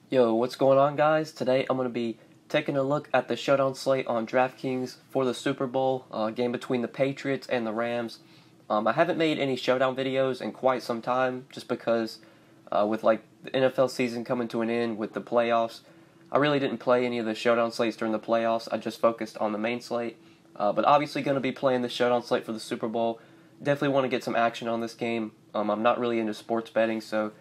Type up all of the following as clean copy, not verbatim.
Yo, what's going on, guys? Today I'm going to be taking a look at the Showdown slate on DraftKings for the Super Bowl game between the Patriots and the Rams. I haven't made any Showdown videos in quite some time just because with like the NFL season coming to an end with the playoffs, I really didn't play any of the Showdown slates during the playoffs. I just focused on the main slate. But obviously going to be playing the Showdown slate for the Super Bowl. Definitely want to get some action on this game. I'm not really into sports betting, so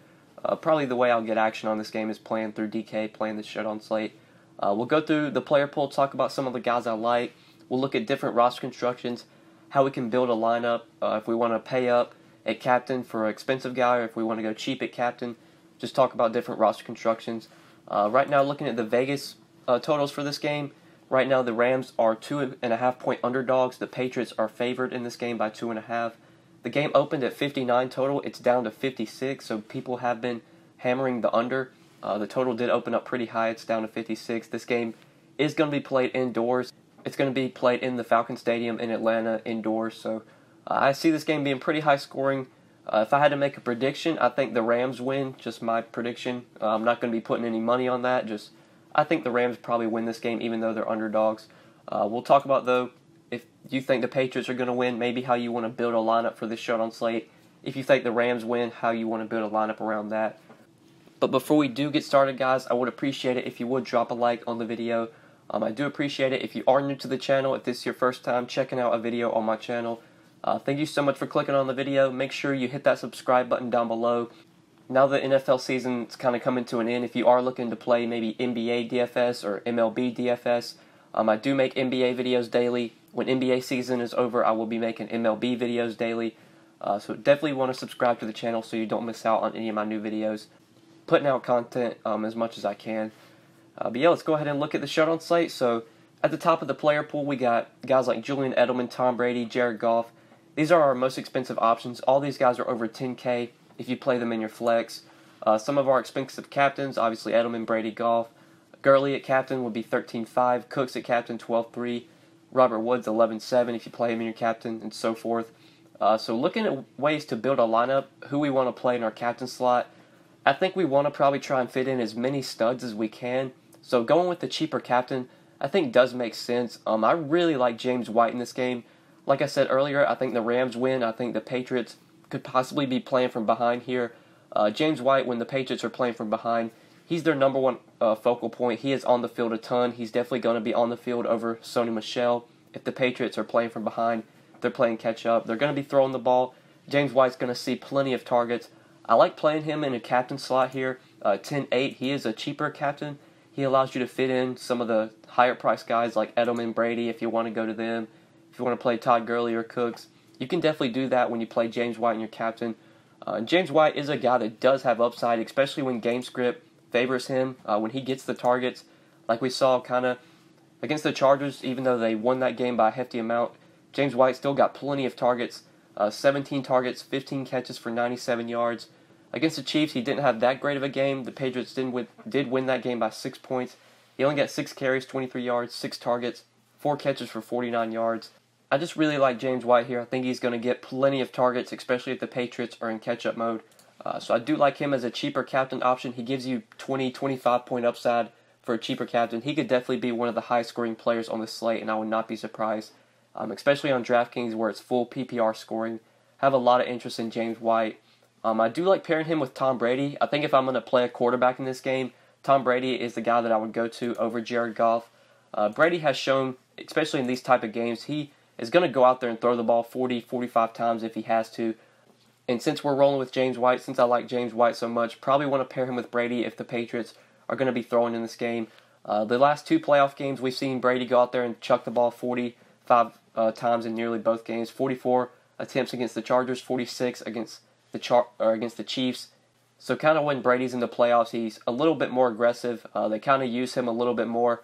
probably the way I'll get action on this game is playing through DK, playing the Showdown slate. We'll go through the player pool, talk about some of the guys I like. We'll look at different roster constructions, how we can build a lineup, if we want to pay up at captain for an expensive guy or if we want to go cheap at captain. Just talk about different roster constructions. Right now, looking at the Vegas totals for this game, right now the Rams are 2.5-point underdogs. The Patriots are favored in this game by 2.5. The game opened at 59 total. It's down to 56, so people have been hammering the under. The total did open up pretty high. It's down to 56. This game is going to be played indoors. It's going to be played in the Falcon Stadium in Atlanta indoors, so I see this game being pretty high scoring. If I had to make a prediction, I think the Rams win, just my prediction. I'm not going to be putting any money on that. Just I think the Rams probably win this game even though they're underdogs. We'll talk about, though, if you think the Patriots are going to win, maybe how you want to build a lineup for this Showdown slate. If you think the Rams win, how you want to build a lineup around that. But before we do get started, guys, I would appreciate it if you would drop a like on the video. I do appreciate it if you are new to the channel, if this is your first time checking out a video on my channel. Thank you so much for clicking on the video. Make sure you hit that subscribe button down below. Now the NFL season is kind of coming to an end. If you are looking to play maybe NBA DFS or MLB DFS, I do make NBA videos daily. When NBA season is over, I will be making MLB videos daily. So definitely want to subscribe to the channel so you don't miss out on any of my new videos. Putting out content as much as I can. But yeah, let's go ahead and look at the Showdown slate. So at the top of the player pool, we got guys like Julian Edelman, Tom Brady, Jared Goff. These are our most expensive options. All these guys are over 10K if you play them in your flex. Some of our expensive captains, obviously Edelman, Brady, Goff. Gurley at captain would be 13.5. Cooks at captain 12.3. Robert Woods 11.7 if you play him in your captain, and so forth. So looking at ways to build a lineup, who we want to play in our captain slot, I think we want to probably try and fit in as many studs as we can. So going with the cheaper captain, I think does make sense. I really like James White in this game. Like I said earlier, I think the Rams win. I think the Patriots could possibly be playing from behind here. James White, when the Patriots are playing from behind, he's their number one focal point. He is on the field a ton. He's definitely going to be on the field over Sony Michel. If the Patriots are playing from behind, they're playing catch-up. They're going to be throwing the ball. James White's going to see plenty of targets. I like playing him in a captain slot here. 10.8, he is a cheaper captain. He allows you to fit in some of the higher-priced guys like Edelman, Brady, if you want to go to them. If you want to play Todd Gurley or Cooks, you can definitely do that when you play James White in your captain. James White is a guy that does have upside, especially when game script favors him, when he gets the targets, like we saw kind of against the Chargers. Even though they won that game by a hefty amount, James White still got plenty of targets, 17 targets, 15 catches for 97 yards. Against the Chiefs, he didn't have that great of a game. The Patriots did win that game by 6 points. He only got 6 carries, 23 yards, 6 targets, 4 catches for 49 yards. I just really like James White here. I think he's going to get plenty of targets, especially if the Patriots are in catch-up mode. So I do like him as a cheaper captain option. He gives you 20, 25-point upside for a cheaper captain. He could definitely be one of the high-scoring players on the slate, and I would not be surprised, especially on DraftKings where it's full PPR scoring. Have a lot of interest in James White. I do like pairing him with Tom Brady. I think if I'm going to play a quarterback in this game, Tom Brady is the guy that I would go to over Jared Goff. Brady has shown, especially in these type of games, he is going to go out there and throw the ball 40, 45 times if he has to. And since we're rolling with James White, since I like James White so much, probably want to pair him with Brady if the Patriots are going to be throwing in this game. The last 2 playoff games, we've seen Brady go out there and chuck the ball 45 times in nearly both games. 44 attempts against the Chargers, 46 against the Chiefs. So kind of when Brady's in the playoffs, he's a little bit more aggressive. They kind of use him a little bit more.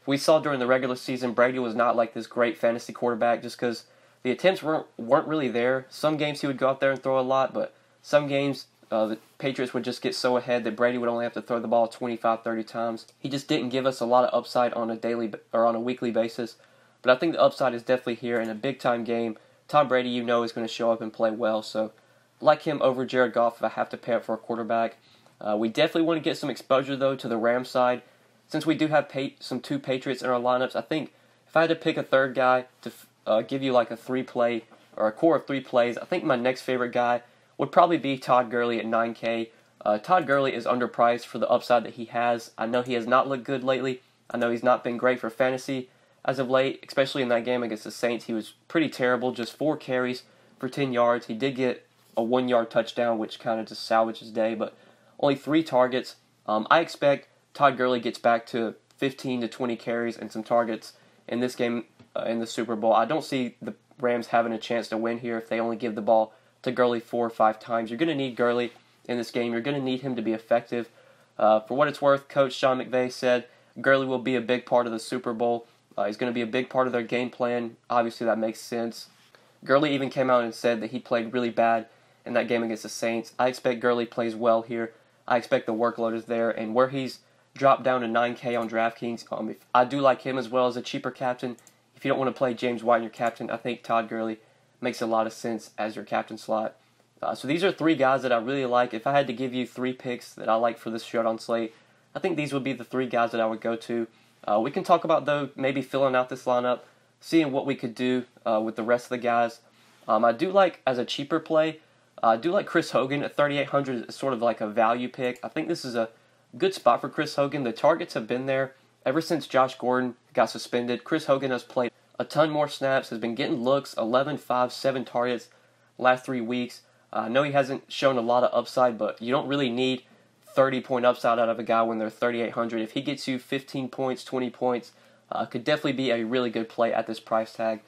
We saw during the regular season, Brady was not like this great fantasy quarterback just because the attempts weren't really there. Some games he would go out there and throw a lot, but some games the Patriots would just get so ahead that Brady would only have to throw the ball 25, 30 times. He just didn't give us a lot of upside on a daily or on a weekly basis. But I think the upside is definitely here in a big-time game. Tom Brady, is going to show up and play well, so like him over Jared Goff if I have to pair it for a quarterback. We definitely want to get some exposure, though, to the Rams side. Since we do have some two Patriots in our lineups, I think if I had to pick a third guy to give you like a 3-play or a core of 3 plays, I think my next favorite guy would probably be Todd Gurley at 9K. Todd Gurley is underpriced for the upside that he has. I know he has not looked good lately. I know he's not been great for fantasy as of late, especially in that game against the Saints. He was pretty terrible, just 4 carries for 10 yards. He did get a 1-yard touchdown, which kind of just salvaged his day, but only 3 targets. I expect Todd Gurley gets back to 15 to 20 carries and some targets in this game in the Super Bowl. I don't see the Rams having a chance to win here if they only give the ball to Gurley 4 or 5 times. You're going to need Gurley in this game. You're going to need him to be effective. For what it's worth, Coach Sean McVay said Gurley will be a big part of the Super Bowl. He's going to be a big part of their game plan. Obviously, that makes sense. Gurley even came out and said that he played really bad in that game against the Saints. I expect Gurley plays well here. I expect the workload is there. And where he's dropped down to 9K on DraftKings, I do like him as well as a cheaper captain. If you don't want to play James White in your captain, I think Todd Gurley makes a lot of sense as your captain slot. So these are 3 guys that I really like. If I had to give you 3 picks that I like for this Showdown slate, I think these would be the 3 guys that I would go to. We can talk about, though, maybe filling out this lineup, seeing what we could do with the rest of the guys. I do like, as a cheaper play, I do like Chris Hogan at 3,800 is sort of like a value pick. I think this is a good spot for Chris Hogan. The targets have been there ever since Josh Gordon got suspended. Chris Hogan has played a ton more snaps, has been getting looks, 11, 5, 7 targets last 3 weeks. I know he hasn't shown a lot of upside, but you don't really need 30-point upside out of a guy when they're 3,800. If he gets you 15 points, 20 points, could definitely be a really good play at this price tag.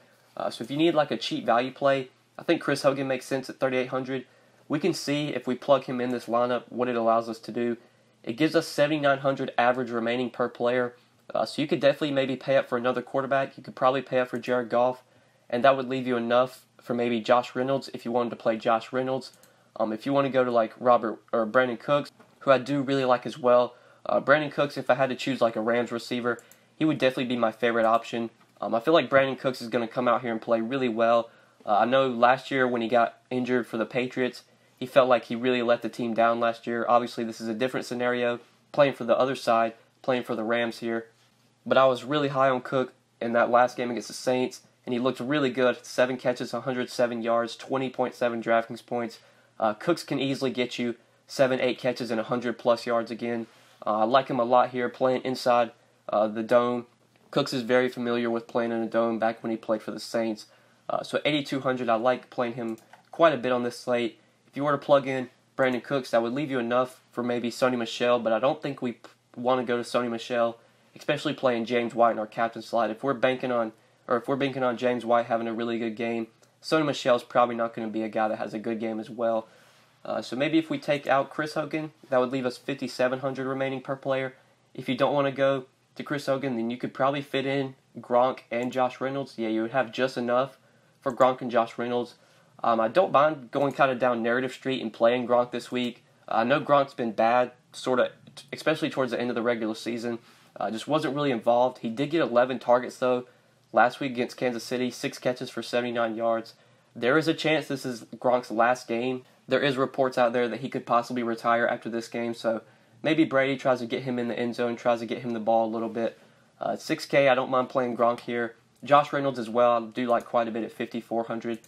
So if you need like a cheap value play, I think Chris Hogan makes sense at 3,800. We can see if we plug him in this lineup what it allows us to do. It gives us 7,900 average remaining per player. So you could definitely maybe pay up for another quarterback. You could probably pay up for Jared Goff, and that would leave you enough for maybe Josh Reynolds if you wanted to play Josh Reynolds. If you want to go to like Robert or Brandon Cooks, who I do really like as well. Brandon Cooks, if I had to choose like a Rams receiver, he would definitely be my favorite option. I feel like Brandon Cooks is going to come out here and play really well. I know last year when he got injured for the Patriots, he felt like he really let the team down last year. Obviously, this is a different scenario, playing for the other side, playing for the Rams here. But I was really high on Cook in that last game against the Saints, and he looked really good. 7 catches, 107 yards, 20.7 DraftKings points. Cooks can easily get you 7, 8 catches and 100-plus yards again. I like him a lot here, playing inside the dome. Cooks is very familiar with playing in a dome back when he played for the Saints. So 8,200, I like playing him quite a bit on this slate. If you were to plug in Brandon Cooks, that would leave you enough for maybe Sony Michel, but I don't think we want to go to Sony Michel, especially playing James White in our captain slot. If we're banking on James White having a really good game, Sony Michel is probably not going to be a guy that has a good game as well. So maybe if we take out Chris Hogan, that would leave us 5,700 remaining per player. If you don't want to go to Chris Hogan, then you could probably fit in Gronk and Josh Reynolds. Yeah, you would have just enough for Gronk and Josh Reynolds. I don't mind going kind of down narrative street and playing Gronk this week. I know Gronk's been bad, sort of, especially towards the end of the regular season. Just wasn't really involved. He did get 11 targets, though, last week against Kansas City, 6 catches for 79 yards. There is a chance this is Gronk's last game. There is reports out there that he could possibly retire after this game, so maybe Brady tries to get him in the end zone, tries to get him the ball a little bit. 6K, I don't mind playing Gronk here. Josh Reynolds as well, I do like quite a bit at 5,400.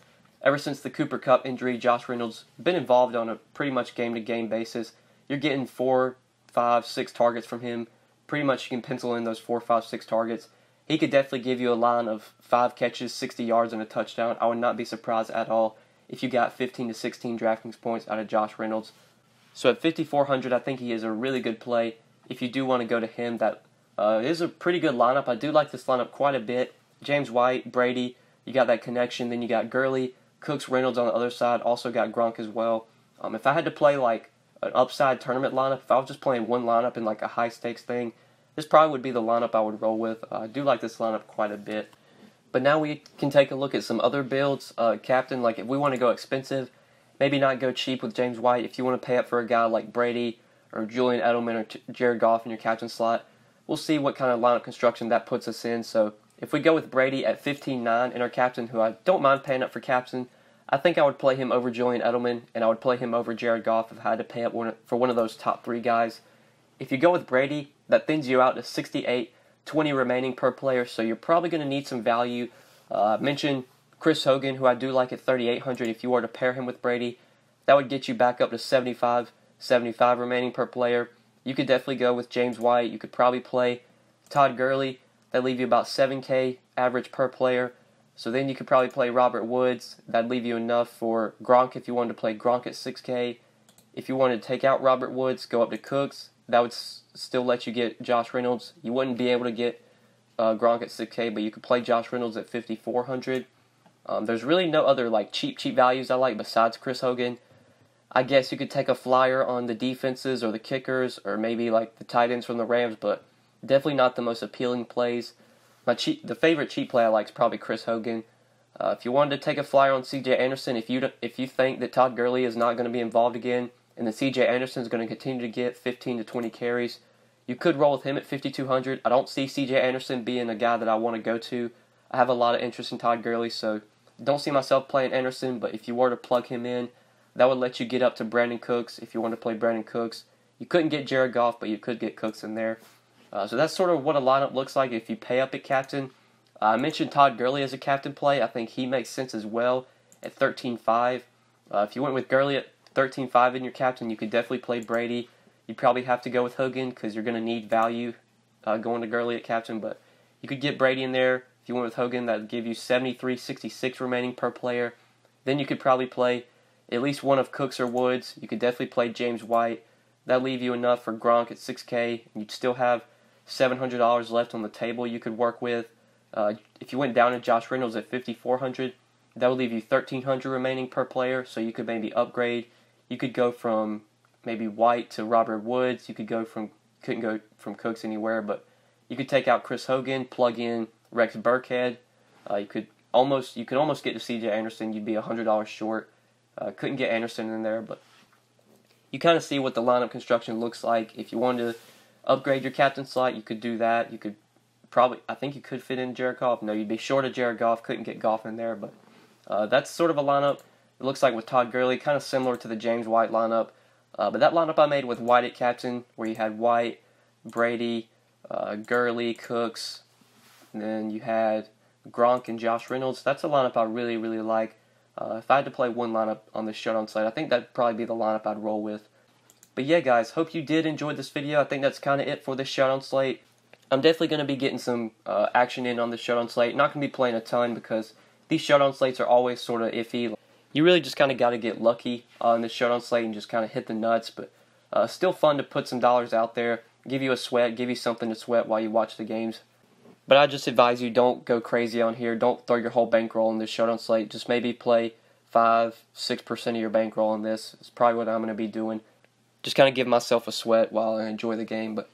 Ever since the Cooper Kupp injury, Josh Reynolds been involved on a pretty much game-to-game basis. You're getting 4, 5, 6 targets from him. Pretty much you can pencil in those 4, 5, 6 targets. He could definitely give you a line of 5 catches, 60 yards, and a touchdown. I would not be surprised at all if you got 15 to 16 DraftKings points out of Josh Reynolds. So at 5,400, I think he is a really good play. If you do want to go to him, that is a pretty good lineup. I do like this lineup quite a bit. James White, Brady, you got that connection. Then you got Gurley, Cooks, Reynolds on the other side. Also got Gronk as well. If I had to play like an upside tournament lineup, if I was just playing one lineup in like a high-stakes thing, this probably would be the lineup I would roll with. I do like this lineup quite a bit. But now we can take a look at some other builds. Captain, like if we want to go expensive, maybe not go cheap with James White. If you want to pay up for a guy like Brady or Julian Edelman or Jared Goff in your captain slot, we'll see what kind of lineup construction that puts us in. So if we go with Brady at 15.9 in our captain, who I don't mind paying up for captain, I think I would play him over Julian Edelman, and I would play him over Jared Goff if I had to pay up for one of those top 3 guys. If you go with Brady, that thins you out to 68, 20 remaining per player, so you're probably going to need some value. I mentioned Chris Hogan, who I do like at 3,800. If you were to pair him with Brady, that would get you back up to 75 remaining per player. You could definitely go with James White. You could probably play Todd Gurley. That'd leave you about 7K average per player. So then you could probably play Robert Woods. That'd leave you enough for Gronk if you wanted to play Gronk at 6K. If you wanted to take out Robert Woods, go up to Cooks. That would still let you get Josh Reynolds. You wouldn't be able to get Gronk at 6K, but you could play Josh Reynolds at 5,400. There's really no other cheap values I like besides Chris Hogan. I guess you could take a flyer on the defenses or the kickers or maybe the tight ends from the Rams, but definitely not the most appealing plays. The favorite cheap play I like is probably Chris Hogan. If you wanted to take a flyer on C.J. Anderson, if you think that Todd Gurley is not going to be involved again and that C.J. Anderson is going to continue to get 15 to 20 carries, you could roll with him at 5,200. I don't see C.J. Anderson being a guy that I want to go to. I have a lot of interest in Todd Gurley, so don't see myself playing Anderson, but if you were to plug him in, that would let you get up to Brandon Cooks if you want to play Brandon Cooks. You couldn't get Jared Goff, but you could get Cooks in there. So that's sort of what a lineup looks like if you pay up at captain. I mentioned Todd Gurley as a captain play. I think he makes sense as well at 13.5. If you went with Gurley at 13.5 in your captain, you could definitely play Brady. You'd probably have to go with Hogan because you're going to need value going to Gurley at captain, but you could get Brady in there. If you went with Hogan, that would give you 73.66 remaining per player. Then you could probably play at least one of Cooks or Woods. You could definitely play James White. That'd leave you enough for Gronk at 6K. You'd still have $700 left on the table you could work with. If you went down to Josh Reynolds at 5,400, that would leave you 1,300 remaining per player, so you could maybe upgrade. You could go from maybe White to Robert Woods. Couldn't go from Cooks anywhere, but you could take out Chris Hogan, plug in Rex Burkhead. You could almost get to C.J. Anderson. You'd be $100 short. Couldn't get Anderson in there, but you kind of see what the lineup construction looks like. If you wanted to upgrade your captain slot, you could do that. You could I think you could fit in Jared Goff. No, you'd be short of Jared Goff. Couldn't get Goff in there, but that's sort of a lineup. It looks like with Todd Gurley, kind of similar to the James White lineup. But that lineup I made with White at captain, where you had White, Brady, Gurley, Cooks, and then you had Gronk and Josh Reynolds. That's a lineup I really, really like. If I had to play one lineup on the Showdown slate, I think that'd probably be the lineup I'd roll with. But yeah, guys, hope you did enjoy this video. I think that's kind of it for this Showdown slate. I'm definitely going to be getting some action in on the Showdown slate. Not going to be playing a ton because these Showdown slates are always sort of iffy. You really just kind of got to get lucky on this Showdown slate and just kind of hit the nuts. But still fun to put some dollars out there, give you a sweat, give you something to sweat while you watch the games. But I just advise you, don't go crazy on here. Don't throw your whole bankroll in this Showdown slate. Just maybe play 5-6% of your bankroll in this. It's probably what I'm going to be doing. Just kind of give myself a sweat while I enjoy the game. But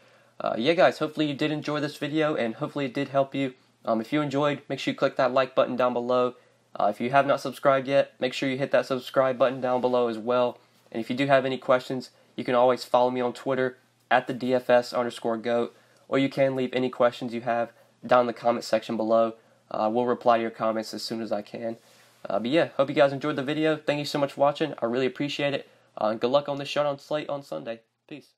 yeah, guys, hopefully you did enjoy this video, and hopefully it did help you. If you enjoyed, make sure you click that like button down below. If you have not subscribed yet, make sure you hit that subscribe button down below as well. And if you do have any questions, you can always follow me on Twitter at the DFS_GOAT, or you can leave any questions you have down in the comment section below. We'll reply to your comments as soon as I can. But yeah, hope you guys enjoyed the video. Thank you so much for watching. I really appreciate it. Good luck on the Showdown slate on Sunday. Peace.